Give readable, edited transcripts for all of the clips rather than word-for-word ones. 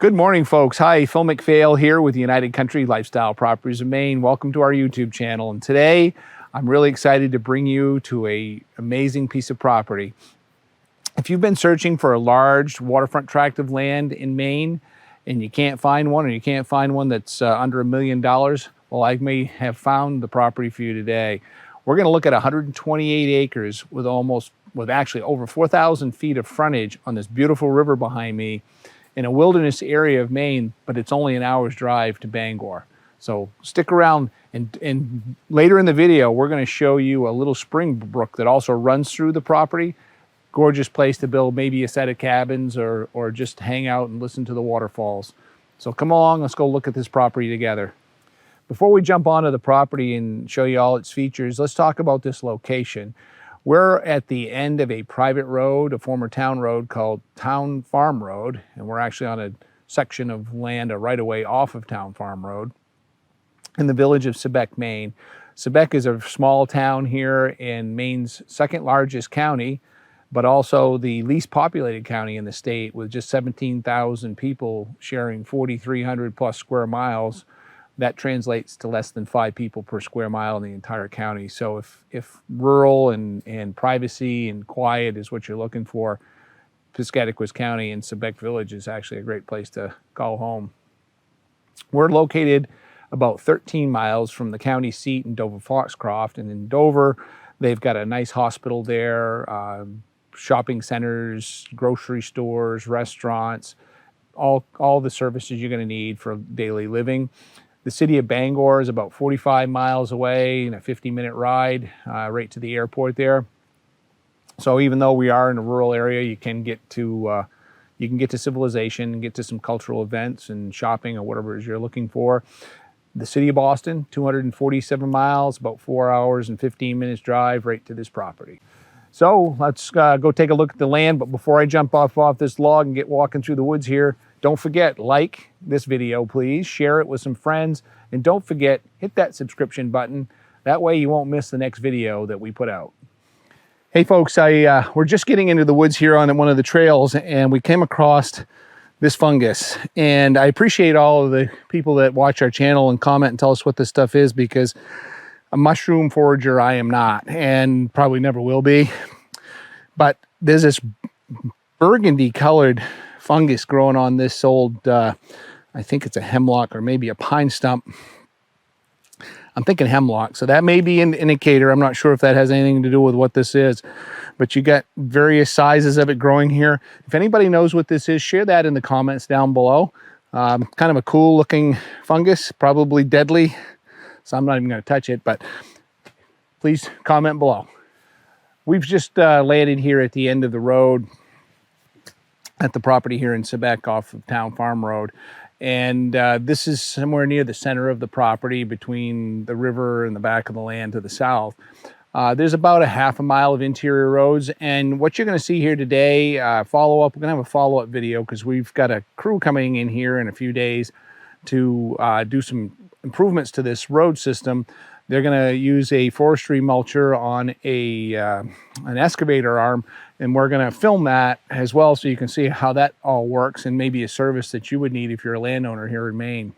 Good morning, folks. Hi, Phil McPhail here with United Country Lifestyle Properties of Maine. Welcome to our YouTube channel. And today, I'm really excited to bring you to an amazing piece of property. If you've been searching for a large waterfront tract of land in Maine and you can't find one, or you can't find one that's under $1 million, well, I may have found the property for you today. We're going to look at 128 acres with actually over 4,000 feet of frontage on this beautiful river behind me, in a wilderness area of Maine, but it's only an hour's drive to Bangor. So stick around, and later in the video, we're going to show you a little spring brook that also runs through the property. Gorgeous place to build maybe a set of cabins or just hang out and listen to the waterfalls. So come along, let's go look at this property together. Before we jump onto the property and show you all its features, let's talk about this location. We're at the end of a private road, a former town road called Town Farm Road, and we're actually on a section of land, a right-of-way off of Town Farm Road, in the village of Sebec, Maine. Sebec is a small town here in Maine's second largest county, but also the least populated county in the state, with just 17,000 people sharing 4,300 plus square miles. That translates to less than 5 people per square mile in the entire county. So if rural and privacy and quiet is what you're looking for, Piscataquis County and Sebec Village is actually a great place to call home. We're located about 13 miles from the county seat in Dover-Foxcroft, and in Dover, they've got a nice hospital there, shopping centers, grocery stores, restaurants, all the services you're going to need for daily living. The city of Bangor is about 45 miles away and a 50-minute ride right to the airport there. So even though we are in a rural area, you can get to civilization and get to some cultural events and shopping or whatever it is you're looking for. The city of Boston, 247 miles, about 4 hours and 15 minutes drive right to this property. So let's go take a look at the land. But before I jump off this log and get walking through the woods here, don't forget, like this video, please. Share it with some friends. And don't forget, hit that subscription button. That way you won't miss the next video that we put out. Hey folks, we're just getting into the woods here on one of the trails, and we came across this fungus. And I appreciate all of the people that watch our channel and comment and tell us what this stuff is, because a mushroom forager I am not, and probably never will be. But there's this burgundy colored fungus growing on this old, I think it's a hemlock or maybe a pine stump. I'm thinking hemlock, so that may be an indicator. I'm not sure if that has anything to do with what this is, but you got various sizes of it growing here. If anybody knows what this is, share that in the comments down below. Kind of a cool looking fungus, probably deadly, so I'm not even going to touch it, but please comment below. We've just landed here at the end of the road at the property here in Sebec off of Town Farm Road. And this is somewhere near the center of the property, between the river and the back of the land to the south. There's about a half a mile of interior roads. And what you're going to see here today, we're going to have a follow-up video, because we've got a crew coming in here in a few days to do some improvements to this road system. They're going to use a forestry mulcher on an excavator arm, and we're going to film that as well, so you can see how that all works, and maybe a service that you would need if you're a landowner here in Maine.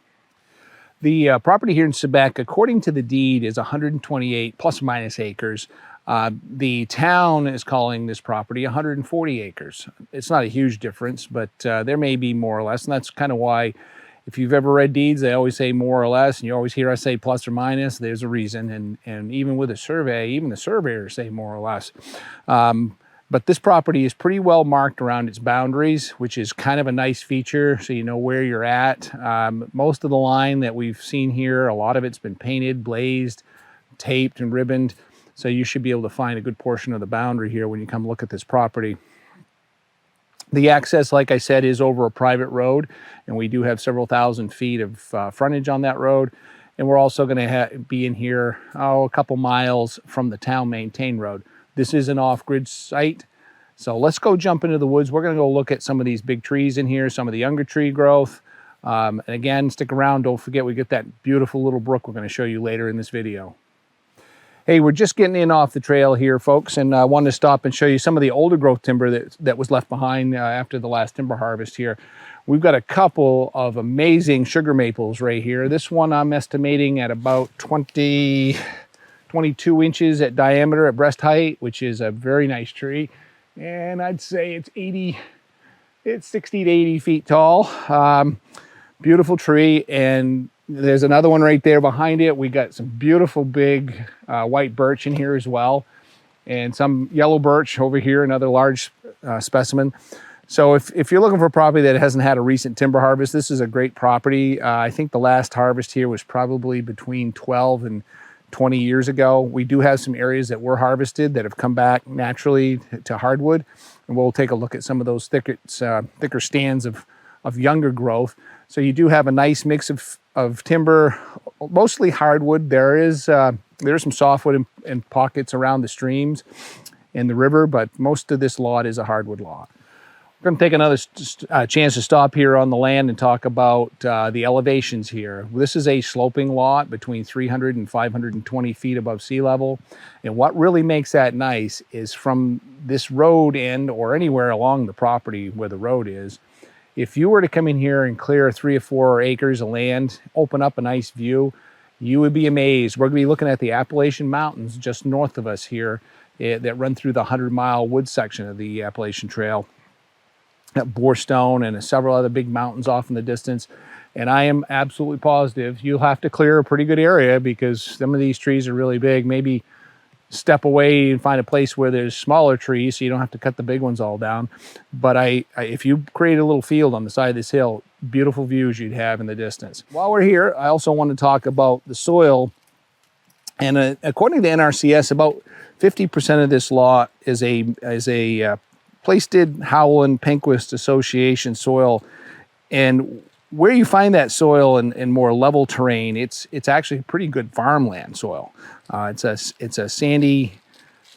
The property here in Sebec, according to the deed, is 128 plus or minus acres. The town is calling this property 140 acres. It's not a huge difference, but there may be more or less, and that's kind of why, if you've ever read deeds, they always say more or less, and you always hear us say plus or minus. There's a reason, and even with a survey, even the surveyors say more or less. But this property is pretty well marked around its boundaries, which is kind of a nice feature, so you know where you're at. Most of the line that we've seen here, a lot of it's been painted, blazed, taped, and ribboned, so you should be able to find a good portion of the boundary here when you come look at this property. The access, like I said, is over a private road, and we do have several thousand feet of frontage on that road. And we're also going to be in here, a couple miles from the town maintained road. This is an off-grid site, so let's go jump into the woods. We're going to go look at some of these big trees in here, some of the younger tree growth. And again, stick around. Don't forget, we get that beautiful little brook we're going to show you later in this video. Hey, we're just getting in off the trail here, folks, and I wanted to stop and show you some of the older growth timber that was left behind after the last timber harvest here. We've got a couple of amazing sugar maples right here. This one I'm estimating at about 22 inches at diameter at breast height, which is a very nice tree. And I'd say it's 60 to 80 feet tall. Beautiful tree. And there's another one right there behind it. We got some beautiful big white birch in here as well, and some yellow birch over here, another large specimen. So if you're looking for a property that hasn't had a recent timber harvest, this is a great property. I think the last harvest here was probably between 12 and 20 years ago. We do have some areas that were harvested that have come back naturally to hardwood, and we'll take a look at some of those thicker stands of younger growth. So you do have a nice mix of timber, mostly hardwood. There's some softwood in pockets around the streams and the river, but most of this lot is a hardwood lot. We're going to take another chance to stop here on the land and talk about the elevations here. This is a sloping lot between 300 and 520 feet above sea level. And what really makes that nice is from this road end or anywhere along the property where the road is, if you were to come in here and clear 3 or 4 acres of land, open up a nice view, you would be amazed. We're going to be looking at the Appalachian Mountains just north of us here that run through the 100-mile wood section of the Appalachian Trail. Borestone and several other big mountains off in the distance. And I am absolutely positive you'll have to clear a pretty good area because some of these trees are really big. Maybe step away and find a place where there's smaller trees so you don't have to cut the big ones all down. But if you create a little field on the side of this hill, beautiful views you'd have in the distance. While we're here, I also want to talk about the soil. And according to NRCS, about 50% of this lot is a Placed Howland Penquist Association soil. And where you find that soil in more level terrain, it's actually pretty good farmland soil. It's a sandy,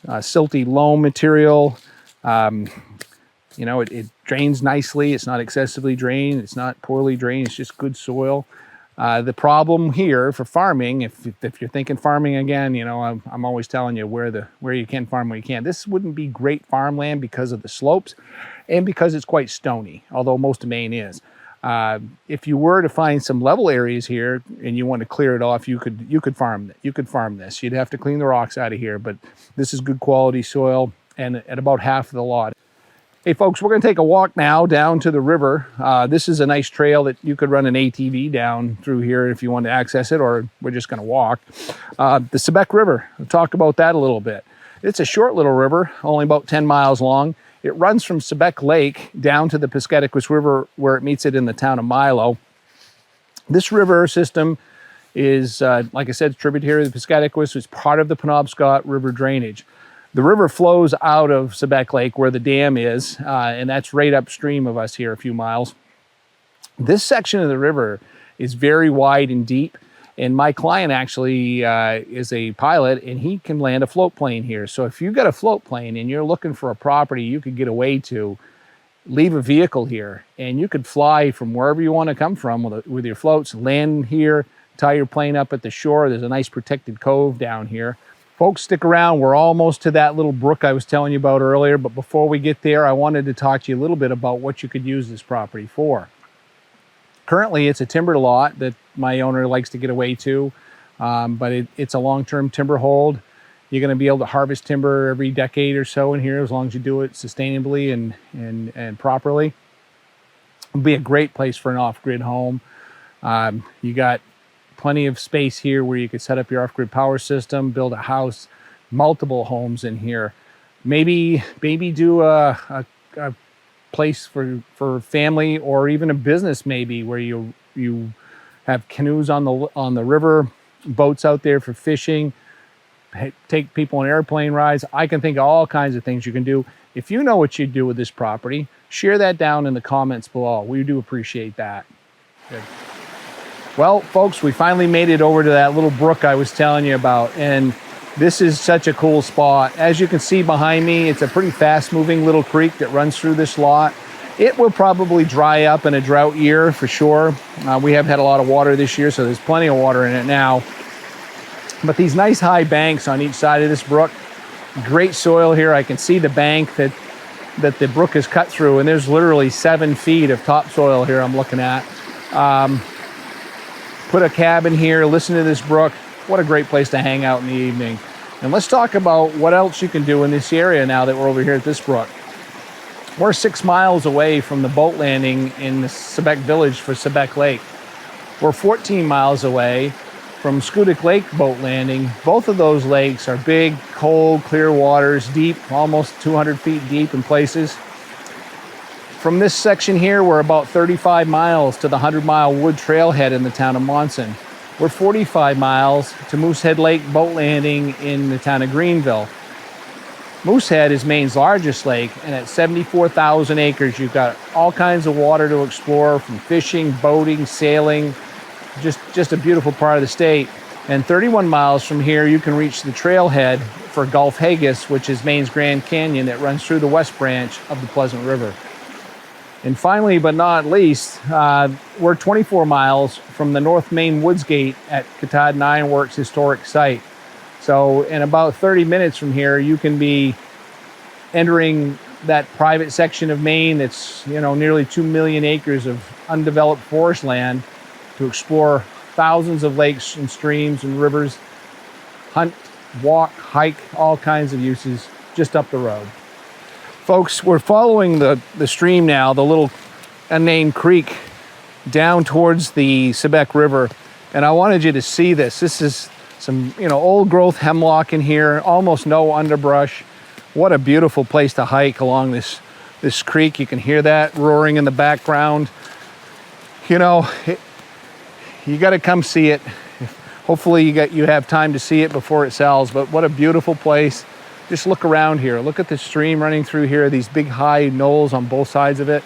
silty loam material. You know, it drains nicely. It's not excessively drained. It's not poorly drained. It's just good soil. The problem here for farming, if you're thinking farming again, you know, I'm always telling you where you can farm, where you can't. This wouldn't be great farmland because of the slopes and because it's quite stony, although most of Maine is. If you were to find some level areas here and you want to clear it off, you could farm this. You'd have to clean the rocks out of here, but this is good quality soil and at about half of the lot. Hey folks, we're going to take a walk now down to the river. This is a nice trail that you could run an ATV down through here if you want to access it, or we're just going to walk. The Sebec River, we'll talk about that a little bit. It's a short little river, only about 10 miles long. It runs from Sebec Lake down to the Piscataquis River where it meets it in the town of Milo. This river system is, like I said, tributary to the Piscataquis. It's part of the Penobscot River drainage. The river flows out of Sebec Lake where the dam is, and that's right upstream of us here a few miles. This section of the river is very wide and deep, and my client actually is a pilot, and he can land a float plane here. So if you've got a float plane and you're looking for a property you could get away to, leave a vehicle here, and you could fly from wherever you want to come from with your floats, land here, tie your plane up at the shore. There's a nice protected cove down here. Folks, stick around. We're almost to that little brook I was telling you about earlier, but before we get there, I wanted to talk to you a little bit about what you could use this property for. Currently, it's a timbered lot that my owner likes to get away to, but it's a long-term timber hold. You're going to be able to harvest timber every decade or so in here as long as you do it sustainably and properly. It'll be a great place for an off-grid home. You got plenty of space here where you could set up your off-grid power system, build a house, multiple homes in here. Maybe do a place for family or even a business maybe where you have canoes on the river, boats out there for fishing, take people on airplane rides. I can think of all kinds of things you can do. If you know what you'd do with this property, share that down in the comments below. We do appreciate that. Good. Well, folks, we finally made it over to that little brook I was telling you about, and this is such a cool spot. As you can see behind me, it's a pretty fast-moving little creek that runs through this lot. It will probably dry up in a drought year for sure. We have had a lot of water this year, so there's plenty of water in it now. But these nice high banks on each side of this brook, great soil here. I can see the bank that that the brook is cut through, and there's literally 7 feet of topsoil here I'm looking at. Put a cabin here, listen to this brook. What a great place to hang out in the evening. And let's talk about what else you can do in this area now that we're over here at this brook. We're 6 miles away from the boat landing in the Sebec village for Sebec Lake. We're 14 miles away from Piscataquis Lake boat landing. Both of those lakes are big, cold, clear waters, deep, almost 200 feet deep in places. From this section here, we're about 35 miles to the 100-mile wood trailhead in the town of Monson. We're 45 miles to Moosehead Lake boat landing in the town of Greenville. Moosehead is Maine's largest lake, and at 74,000 acres, you've got all kinds of water to explore, from fishing, boating, sailing, just a beautiful part of the state. And 31 miles from here, you can reach the trailhead for Gulf Haggis, which is Maine's Grand Canyon that runs through the west branch of the Pleasant River. And finally, but not least, we're 24 miles from the North Main Woods Gate at Katahdin Ironworks Historic Site. So in about 30 minutes from here, you can be entering that private section of Maine that's, nearly 2 million acres of undeveloped forest land to explore thousands of lakes and streams and rivers, hunt, walk, hike, all kinds of uses just up the road. Folks, we're following the stream now, the little unnamed creek, down towards the Sebec River. And I wanted you to see this. This is some, old growth hemlock in here, almost no underbrush. What a beautiful place to hike along this creek. You can hear that roaring in the background. You got to come see it. Hopefully you have time to see it before it sells, but what a beautiful place. Just look around here. Look at the stream running through here, these big high knolls on both sides of it.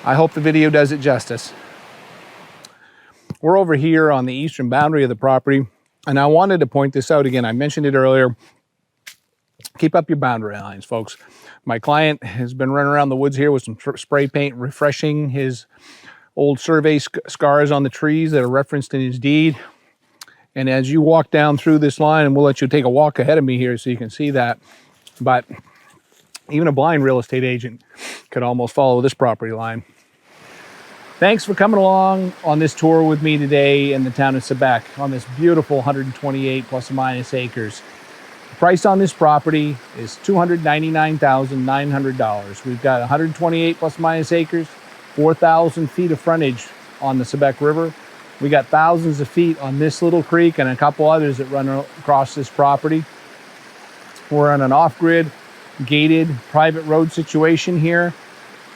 I hope the video does it justice. We're over here on the eastern boundary of the property, and I wanted to point this out again. I mentioned it earlier. Keep up your boundary lines, folks. My client has been running around the woods here with some spray paint, refreshing his old survey scars on the trees that are referenced in his deed. And as you walk down through this line, and we'll let you take a walk ahead of me here so you can see that, but even a blind real estate agent could almost follow this property line. Thanks for coming along on this tour with me today in the town of Sebec on this beautiful 128 plus or minus acres. The price on this property is $299,900. We've got 128 plus or minus acres, 4,000 feet of frontage on the Sebec River. We got thousands of feet on this little creek and a couple others that run across this property. We're on an off-grid, gated, private road situation here.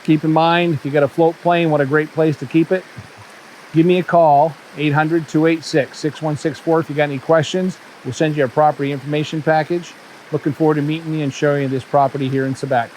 Keep in mind, if you got a float plane, what a great place to keep it. Give me a call, 800-286-6164 if you got any questions. We'll send you a property information package. Looking forward to meeting you and showing you this property here in Sebec.